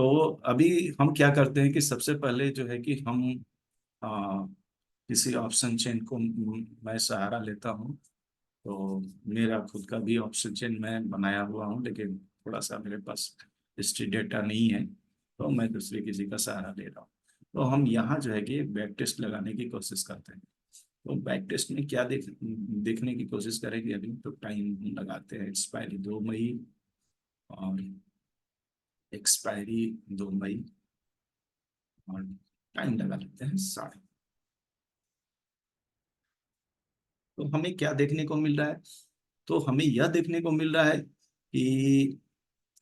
तो अभी हम क्या करते हैं कि सबसे पहले जो है कि हम आ, किसी ऑप्शन चेन को मैं सहारा लेता हूँ। तो मेरा खुद का भी ऑप्शन चेन मैं बनाया हुआ हूँ, लेकिन थोड़ा सा मेरे पास हिस्ट्री डेटा नहीं है, तो मैं दूसरे किसी का सहारा ले रहा हूँ। तो हम यहाँ जो है कि बैक टेस्ट लगाने की कोशिश करते हैं। तो बैक टेस्ट में क्या देखने की कोशिश करेंगे। अभी तो टाइम लगाते हैं, एक्सपायरी 2 मई और एक्सपायरी 2 मई, और टाइम लगा लेते हैं 60। तो हमें क्या देखने को मिल रहा है। तो हमें यह देखने को मिल रहा है कि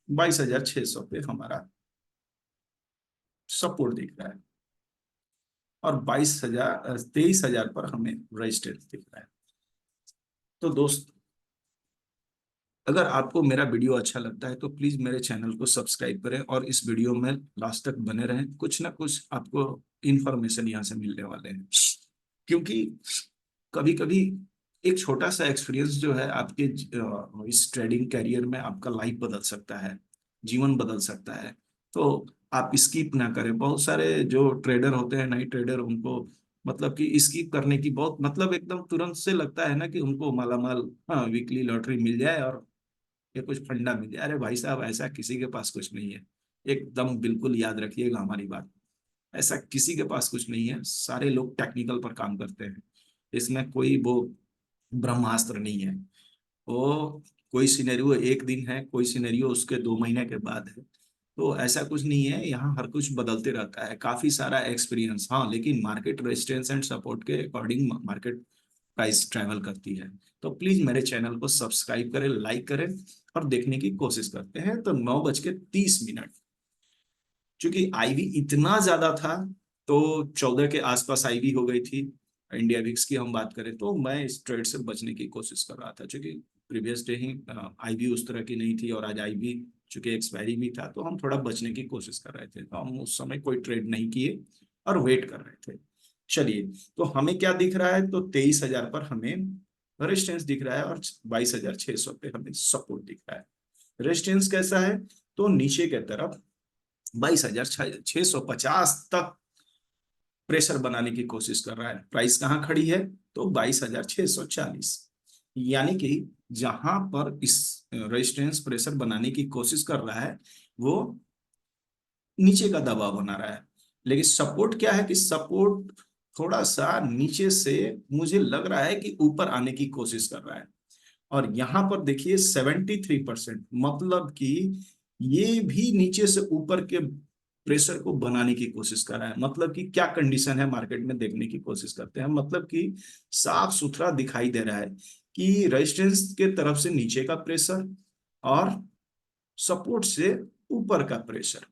22,600 पे हमारा सपोर्ट दिख रहा है, और 23,000 पर हमें रेजिस्टेंस दिख रहा है। तो दोस्त, अगर आपको मेरा वीडियो अच्छा लगता है तो प्लीज मेरे चैनल को सब्सक्राइब करें और इस वीडियो में लास्ट तक बने रहें। कुछ ना कुछ आपको इंफॉर्मेशन यहाँ से मिलने वाले हैं, क्योंकि कभी कभी एक छोटा सा एक्सपीरियंस जो है आपके इस ट्रेडिंग करियर में आपका लाइफ बदल सकता है, जीवन बदल सकता है। तो आप स्किप ना करें। बहुत सारे जो ट्रेडर होते हैं, नए ट्रेडर, उनको मतलब कि स्किप करने की बहुत मतलब एकदम तुरंत से लगता है ना कि उनको मालामाल, हाँ, वीकली लॉटरी मिल जाए और या कुछ फंडा मिल जाए। अरे भाई साहब, ऐसा किसी के पास कुछ नहीं है। एकदम बिल्कुल याद रखिएगा हमारी बात। ऐसा किसी के पास कुछ नहीं है। सारे लोग टेक्निकल पर काम करते हैं। इसमें कोई वो ब्रह्मास्त्र नहीं है। वो कोई सिनेरियो एक दिन है, कोई सिनेरियो उसके 2 महीने के बाद है। तो ऐसा कुछ नहीं है, यहाँ हर कुछ बदलते रहता है। काफी सारा एक्सपीरियंस, हाँ, लेकिन मार्केट रेजिस्टेंस एंड सपोर्ट के अकॉर्डिंग मार्केट प्राइस ट्रैवल करती है। तो प्लीज मेरे चैनल को सब्सक्राइब करें, लाइक करें, और देखने की कोशिश करते हैं। तो 9:30 चूंकि आईवी इतना ज्यादा था, तो 14 के आसपास आईवी हो गई थी। इंडिया विक्स की हम बात करें तो मैं इस ट्रेड से बचने की कोशिश कर रहा था, क्योंकि प्रीवियस डे ही आईवी उस तरह की नहीं थी, और आज आईवी चूंकि एक्सपायरी भी था, तो हम थोड़ा बचने की कोशिश कर रहे थे। तो हम उस समय कोई ट्रेड नहीं किए और वेट कर रहे थे। चलिए, तो हमें क्या दिख रहा है। तो 23,000 पर हमें रेजिस्टेंस दिख रहा है, और 22,600 पे हमें सपोर्ट दिख रहा है। रेजिस्टेंस कैसा है। तो नीचे की तरफ 22,650 तक प्रेशर बनाने की कोशिश कर रहा है। प्राइस कहाँ खड़ी है। तो 22,640, यानी कि जहां पर इस रेजिस्टेंस प्रेशर बनाने की कोशिश कर रहा है, वो नीचे का दबाव बना रहा है। लेकिन सपोर्ट क्या है कि सपोर्ट थोड़ा सा नीचे से मुझे लग रहा है कि ऊपर आने की कोशिश कर रहा है। और यहां पर देखिए 73%, मतलब कि ये भी नीचे से ऊपर के प्रेशर को बनाने की कोशिश कर रहा है। मतलब कि क्या कंडीशन है मार्केट में, देखने की कोशिश करते हैं। मतलब कि साफ सुथरा दिखाई दे रहा है कि रेजिस्टेंस के तरफ से नीचे का प्रेशर और सपोर्ट से ऊपर का प्रेशर,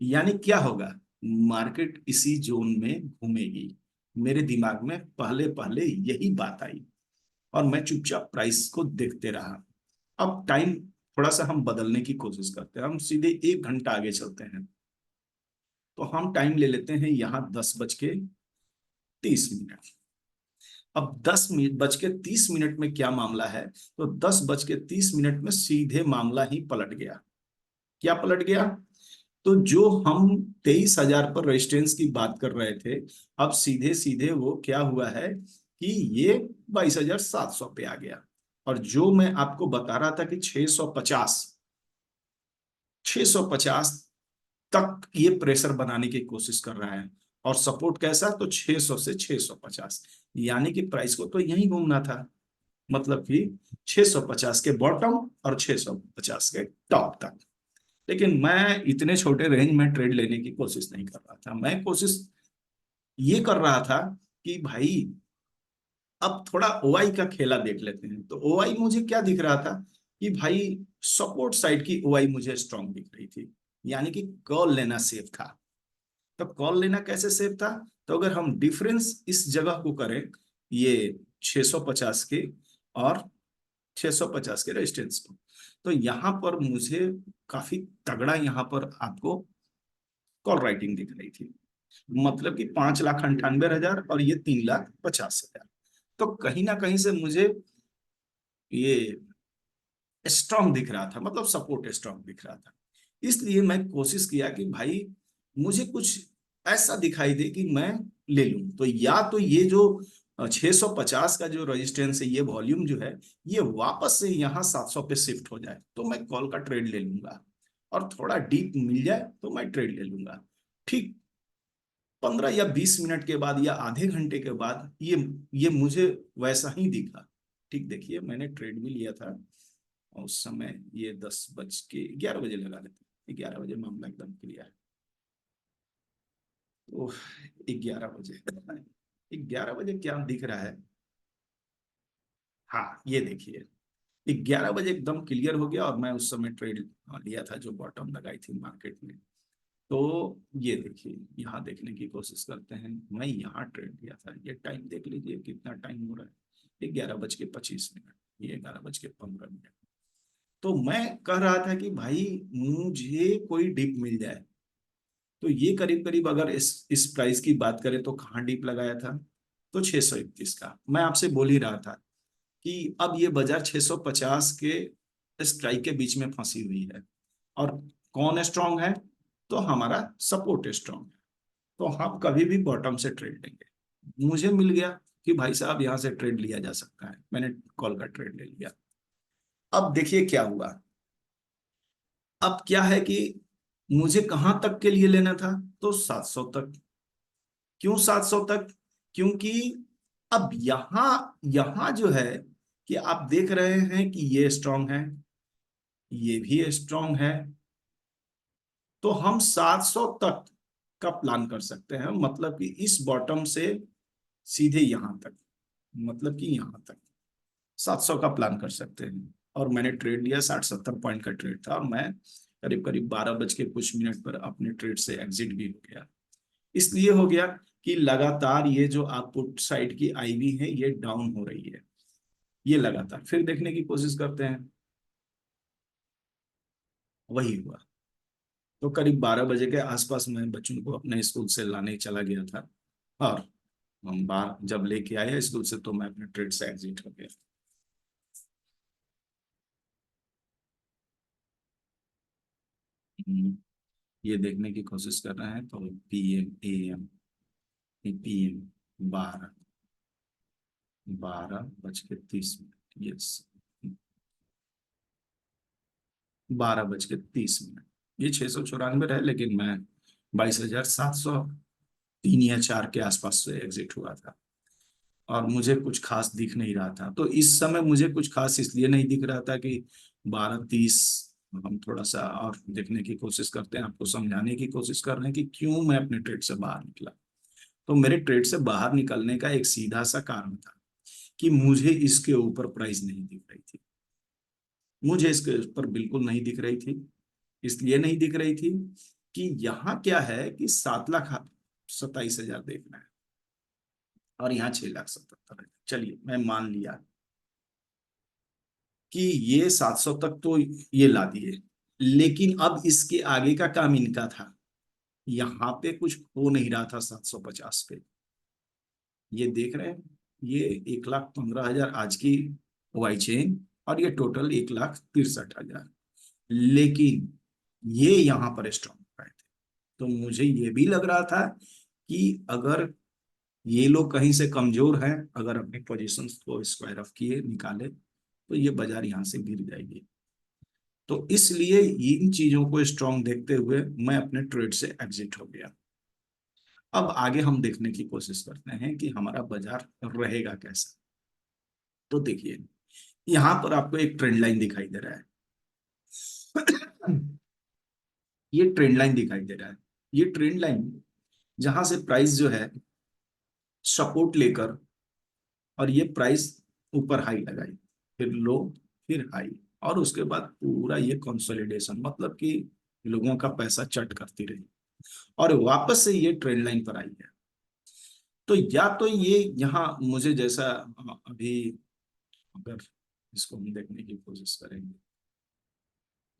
यानी क्या होगा। मार्केट इसी जोन में घूमेगी। मेरे दिमाग में पहले पहले यही बात आई, और मैं चुपचाप प्राइस को देखते रहा। अब टाइम थोड़ा सा हम बदलने की कोशिश करते हैं। हम सीधे 1 घंटा आगे चलते हैं। तो हम टाइम ले लेते हैं यहाँ 10:30। अब 10:30 में क्या मामला है। तो 10:30 में सीधे मामला ही पलट गया। क्या पलट गया। तो जो हम 23,000 पर रेजिस्टेंस की बात कर रहे थे, अब सीधे सीधे वो क्या हुआ है कि ये 22,700 पे आ गया। और जो मैं आपको बता रहा था कि 650 तक ये प्रेशर बनाने की कोशिश कर रहा है, और सपोर्ट कैसा। तो 600 से 650, यानी कि प्राइस को तो यही घूमना था। मतलब कि 650 के बॉटम और 650 के टॉप तक। लेकिन मैं इतने छोटे रेंज में ट्रेड लेने की कोशिश नहीं कर रहा था। मैं कोशिश ये कर रहा था कि भाई अब थोड़ा ओआई का खेला देख लेते हैं। तो ओआई मुझे क्या दिख रहा था कि भाई सपोर्ट साइड की ओआई मुझे स्ट्रांग दिख रही थी, यानी कि कॉल लेना सेफ था। तो कॉल लेना कैसे सेफ था। तो अगर हम डिफरेंस इस जगह को करें, ये 650 के और 650 के रेजिस्टेंस को, तो यहां पर मुझे काफी तगड़ा यहां पर आपको कॉल राइटिंग दिख रही थी। मतलब कि 5,98,000 और ये 3,50,000। तो कहीं ना कहीं से मुझे ये स्ट्रांग दिख रहा था, मतलब सपोर्ट स्ट्रांग दिख रहा था। इसलिए मैं कोशिश किया कि भाई मुझे कुछ ऐसा दिखाई दे कि मैं ले लूं। तो या तो ये जो 650 का जो रेजिस्टेंस है, ये वॉल्यूम जो है, ये वापस से यहाँ 700 पे शिफ्ट हो जाए तो मैं कॉल का ट्रेड ले लूंगा, और थोड़ा डीप मिल जाए तो मैं ट्रेड ले लूंगा। ठीक 15 या 20 मिनट के बाद या आधे घंटे के बाद ये मुझे वैसा ही दिखा। ठीक देखिए, मैंने ट्रेड भी लिया था, और उस समय ये 10 बज के 11 बजे लगा लेते, 11 बजे मामला एकदम क्लियर। तो 11 बजे, 11 बजे क्या दिख रहा है? हाँ ये देखिए, 11 बजे एकदम क्लियर हो गया, और मैं उस समय ट्रेड लिया था जो बॉटम लगाई थी मार्केट में। तो ये देखिए, यहाँ देखने की कोशिश करते हैं, मैं यहाँ ट्रेड लिया था। ये टाइम देख लीजिए कितना टाइम हो रहा है, 11:25, ये 11:15। तो मैं कह रहा था कि भाई मुझे कोई डिप मिल जाए। तो ये करीब करीब अगर इस प्राइस की बात करें तो कहाँ डिप लगाया था? तो 631 का। मैं आपसे बोल ही रहा था कि अब ये बाजार 650 के स्ट्राइक के बीच में फंसी हुई है, और कौन स्ट्रांग है? तो हमारा सपोर्ट स्ट्रांग है। तो हम कभी भी बॉटम से ट्रेड लेंगे। मुझे मिल गया कि भाई साहब यहाँ से ट्रेड लिया जा सकता है, मैंने कॉल का ट्रेड ले लिया। अब देखिए क्या हुआ। अब क्या है कि मुझे कहां तक के लिए लेना था? तो 700 तक। क्यों 700 तक? क्योंकि अब यहां यहां जो है कि आप देख रहे हैं कि ये स्ट्रांग है, ये भी स्ट्रांग है। तो हम 700 तक का प्लान कर सकते हैं, मतलब कि इस बॉटम से सीधे यहां तक, मतलब कि यहां तक 700 का प्लान कर सकते हैं। और मैंने ट्रेड लिया, 60-70 पॉइंट का ट्रेड था, और मैं करीब करीब 12 बज के कुछ मिनट पर अपने ट्रेड से एग्जिट भी हो गया। इसलिए हो गया कि लगातार ये जो आउटपुट साइड की आईवी है ये डाउन हो रही है। ये लगातार फिर देखने की कोशिश करते हैं, वही हुआ। तो करीब 12 बजे के आसपास मैं बच्चों को अपने स्कूल से लाने चला गया था, और हम बाहर जब लेके आए स्कूल से तो मैं अपने ट्रेड से एग्जिट हो गया। हम्म, ये देखने की कोशिश कर रहे हैं तो पीएम 12 बज के 30 मिनट, यस, 12 बज के 30 मिनट। ये 694 है, लेकिन मैं 22,703 या 4 के आसपास से एग्जिट हुआ था, और मुझे कुछ खास दिख नहीं रहा था। तो इस समय मुझे कुछ खास इसलिए नहीं दिख रहा था कि 12:30, हम थोड़ा सा और देखने की कोशिश करते हैं, आपको समझाने की कोशिश कर रहे हैं कि क्यों मैं अपने ट्रेड से बाहर निकला। तो मेरे ट्रेड से बाहर निकलने का एक सीधा सा कारण था कि मुझे इसके ऊपर प्राइस नहीं दिख रही थी। मुझे इसके ऊपर बिल्कुल नहीं दिख रही थी। इसलिए नहीं दिख रही थी कि यहाँ क्या है कि 7,27,000 देखना है, और यहाँ 6,77,000 है। चलिए मैं मान लिया कि ये 700 तक तो ये ला दिए, लेकिन अब इसके आगे का काम इनका था। यहाँ पे कुछ हो नहीं रहा था 750 पे। ये देख रहे हैं, ये 1,15,000 आज की वाई चेन, और ये टोटल 1,63,000। लेकिन ये यहाँ पर स्ट्रॉन्ग प्राइस थे। तो मुझे ये भी लग रहा था कि अगर ये लोग कहीं से कमजोर हैं, अगर अपनी पोजीशंस को स्क्वायर ऑफ किए निकाले, तो ये बाजार यहाँ से गिर जाएगी। तो इसलिए इन चीजों को स्ट्रांग देखते हुए मैं अपने ट्रेड से एग्जिट हो गया। अब आगे हम देखने की कोशिश करते हैं कि हमारा बाजार रहेगा कैसा। तो देखिए, यहाँ पर आपको एक ट्रेंड लाइन दिखाई दे रहा है। ये ट्रेंड लाइन दिखाई दे रहा है। ये ट्रेंड लाइन जहां से प्राइस जो है सपोर्ट लेकर, और ये प्राइस ऊपर हाई लगाई, फिर लो, फिर हाई, और उसके बाद पूरा ये कंसोलिडेशन, मतलब कि लोगों का पैसा चट करती रही, और वापस से ये ट्रेंड लाइन पर आई है। तो या तो ये यहाँ मुझे जैसा अभी, अगर इसको हम देखने की कोशिश करेंगे,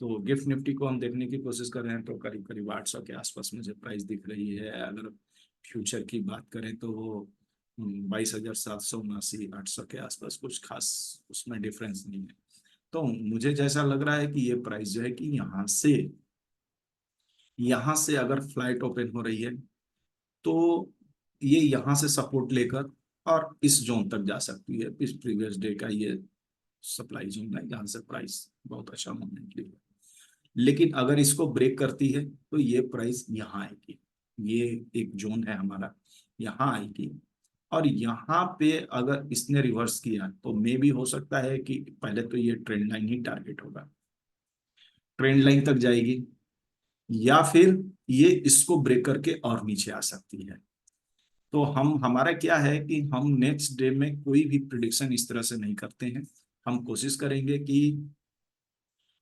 तो गिफ्ट निफ्टी को हम देखने की कोशिश कर रहे हैं, तो करीब करीब 800 के आसपास मुझे प्राइस दिख रही है। अगर फ्यूचर की बात करें तो वो 22,779, 800 के आसपास, कुछ खास उसमें डिफरेंस नहीं है। तो मुझे जैसा लग रहा है कि ये प्राइस जो है कि यहाँ से यहाँ से अगर फ्लाइट ओपन हो रही है तो ये यहाँ से सपोर्ट लेकर और इस जोन तक जा सकती है। इस प्रीवियस डे का ये सप्लाई जोन है, यहाँ से प्राइस बहुत अच्छा मूवमेंट लेगा। लेकिन अगर इसको ब्रेक करती है तो ये प्राइस यहाँ आएगी। ये एक जोन है हमारा, यहाँ आएगी। और यहाँ पे अगर इसने रिवर्स किया तो मे भी हो सकता है कि पहले तो ये ट्रेंड लाइन ही टारगेट होगा, ट्रेंड लाइन तक जाएगी, या फिर ये इसको ब्रेक करके और नीचे आ सकती है। तो हम हमारा क्या है कि हम नेक्स्ट डे में कोई भी प्रिडिक्शन इस तरह से नहीं करते हैं। हम कोशिश करेंगे कि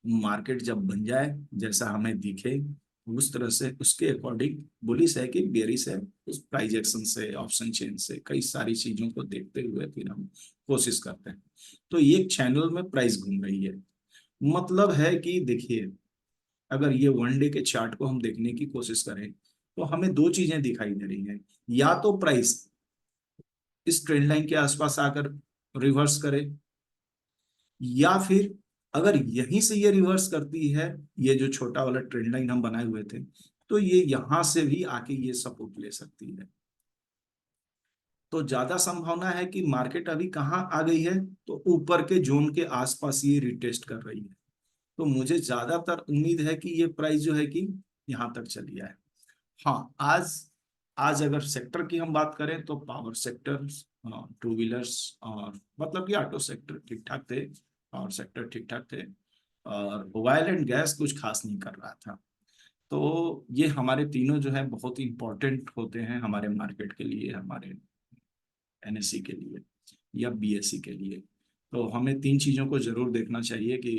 मार्केट जब बन जाए, जैसा हमें दिखे उस तरह से, उसके अकॉर्डिंग बुलिश है कि बेरिश है, उस प्राइस एक्शन से, ऑप्शन चेन से, कई सारी चीजों को देखते हुए फिर हम कोशिश करते हैं। तो ये चैनल में प्राइस घूम रही है, मतलब है कि देखिए, अगर ये वन डे के चार्ट को हम देखने की कोशिश करें तो हमें दो चीजें दिखाई दे रही हैं। या तो प्राइस इस ट्रेंड लाइन के आसपास आकर रिवर्स करे, या फिर अगर यहीं से ये रिवर्स करती है, ये जो छोटा वाला ट्रेंड लाइन हम बनाए हुए थे, तो ये यहां से भी आके ये सपोर्ट ले सकती है। तो ज्यादा संभावना है कि मार्केट अभी कहाँ आ गई है, तो ऊपर के जोन के आसपास ये रिटेस्ट कर रही है। तो मुझे ज्यादातर उम्मीद है कि ये प्राइस जो है कि यहाँ तक चली जाए। हाँ, आज आज अगर सेक्टर की हम बात करें तो पावर सेक्टर, टू व्हीलर्स और मतलब कि ऑटो सेक्टर ठीक ठाक थे, पावर सेक्टर ठीक ठाक थे, और ऑयल एंड गैस कुछ खास नहीं कर रहा था। तो ये हमारे तीनों जो है बहुत ही इंपॉर्टेंट होते हैं हमारे मार्केट के लिए, हमारे एनएससी के लिए या बीएससी के लिए। तो हमें तीन चीजों को जरूर देखना चाहिए कि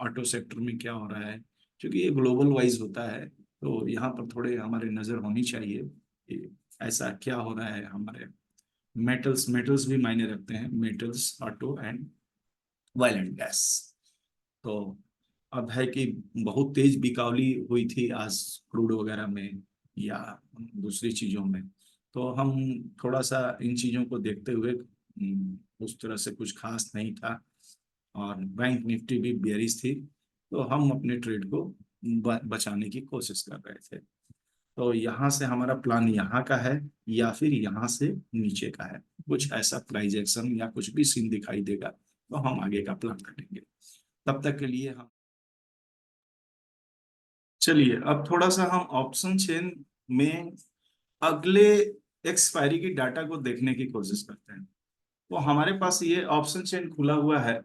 ऑटो सेक्टर में क्या हो रहा है, क्योंकि ये ग्लोबल वाइज होता है। तो यहाँ पर थोड़े हमारे नजर होनी चाहिए कि ऐसा क्या हो रहा है। हमारे मेटल्स मेटल्स भी मायने रखते हैं, metals, auto and oil and gas. तो अब है कि बहुत तेज बिकावली हुई थी आज क्रूड वगैरह में या दूसरी चीजों में। तो हम थोड़ा सा इन चीजों को देखते हुए उस तरह से कुछ खास नहीं था, और बैंक निफ्टी भी बेयरिश थी, तो हम अपने ट्रेड को बचाने की कोशिश कर रहे थे। तो यहाँ से हमारा प्लान यहाँ का है या फिर यहाँ से नीचे का है, कुछ ऐसा प्राइस एक्शन या कुछ भी सीन दिखाई देगा तो हम आगे का प्लान करेंगे। तब तक के लिए हम, चलिए अब थोड़ा सा हम ऑप्शन चेन में अगले एक्सपायरी की डाटा को देखने की कोशिश करते हैं। तो हमारे पास ये ऑप्शन चेन खुला हुआ है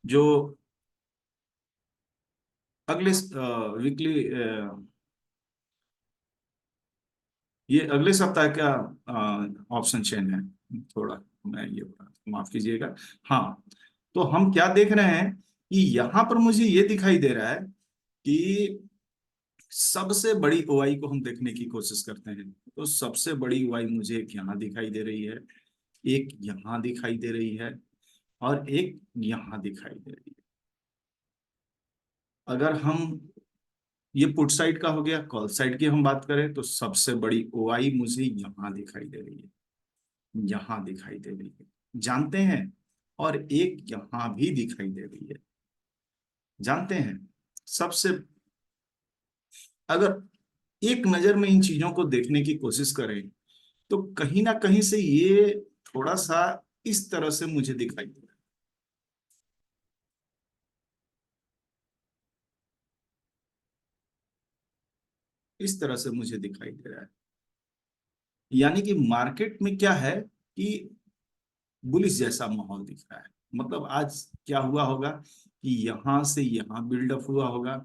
जो अगले वीकली, ये अगले सप्ताह का ऑप्शन चेन है। थोड़ा मैं ये माफ कीजिएगा। हाँ, तो हम क्या देख रहे हैं कि यहाँ पर मुझे ये दिखाई दे रहा है कि सबसे बड़ी ओआई को हम देखने की कोशिश करते हैं। तो सबसे बड़ी ओआई मुझे एक यहाँ दिखाई दे रही है, एक यहाँ दिखाई दे रही है, और एक यहाँ दिखाई दे रही है। अगर हम, ये पुट साइड का हो गया, कॉल साइड की हम बात करें तो सबसे बड़ी ओआई मुझे यहाँ दिखाई दे रही है, यहाँ दिखाई दे रही है, जानते हैं। और एक यहाँ भी दिखाई दे रही है, जानते हैं। सबसे, अगर एक नजर में इन चीजों को देखने की कोशिश करें तो कहीं ना कहीं से ये थोड़ा सा इस तरह से मुझे दिखाई दे रहा है, इस तरह से मुझे दिखाई दे रहा है। यानी कि मार्केट में क्या है कि बुलिश जैसा माहौल दिख रहा है। मतलब आज क्या हुआ होगा कि यहां से यहां बिल्डअप हुआ होगा,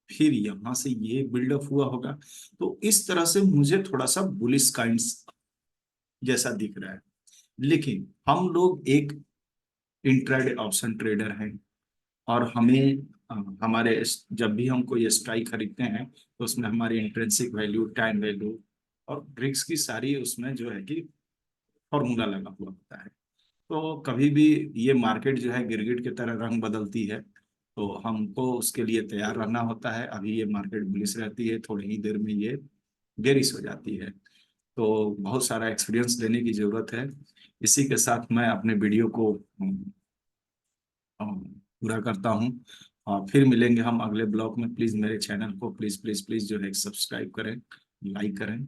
फिर यहां से ये बिल्डअप हुआ होगा। तो इस तरह से मुझे थोड़ा सा बुलिश काइंड्स जैसा दिख रहा है। लेकिन हम लोग एक इंट्राडे ऑप्शन ट्रेडर हैं, और हमें हमारे जब भी हम कोई स्ट्राइक खरीदते हैं तो उसमें हमारी इंट्रिंसिक वैल्यू, टाइम वैल्यू और ब्रिक्स की सारी उसमें जो है कि फॉर्मूला लगा हुआ होता है। तो कभी भी ये मार्केट जो है गिरगिट की तरह रंग बदलती है, तो हमको उसके लिए तैयार रहना होता है। अभी ये मार्केट बुलिश रहती है, थोड़ी ही देर में ये बेरिश हो जाती है। तो बहुत सारा एक्सपीरियंस लेने की जरूरत है। इसी के साथ मैं अपने वीडियो को पूरा करता हूँ। हाँ, फिर मिलेंगे हम अगले ब्लॉग में। प्लीज मेरे चैनल को प्लीज प्लीज प्लीज जो है सब्सक्राइब करें, लाइक करें।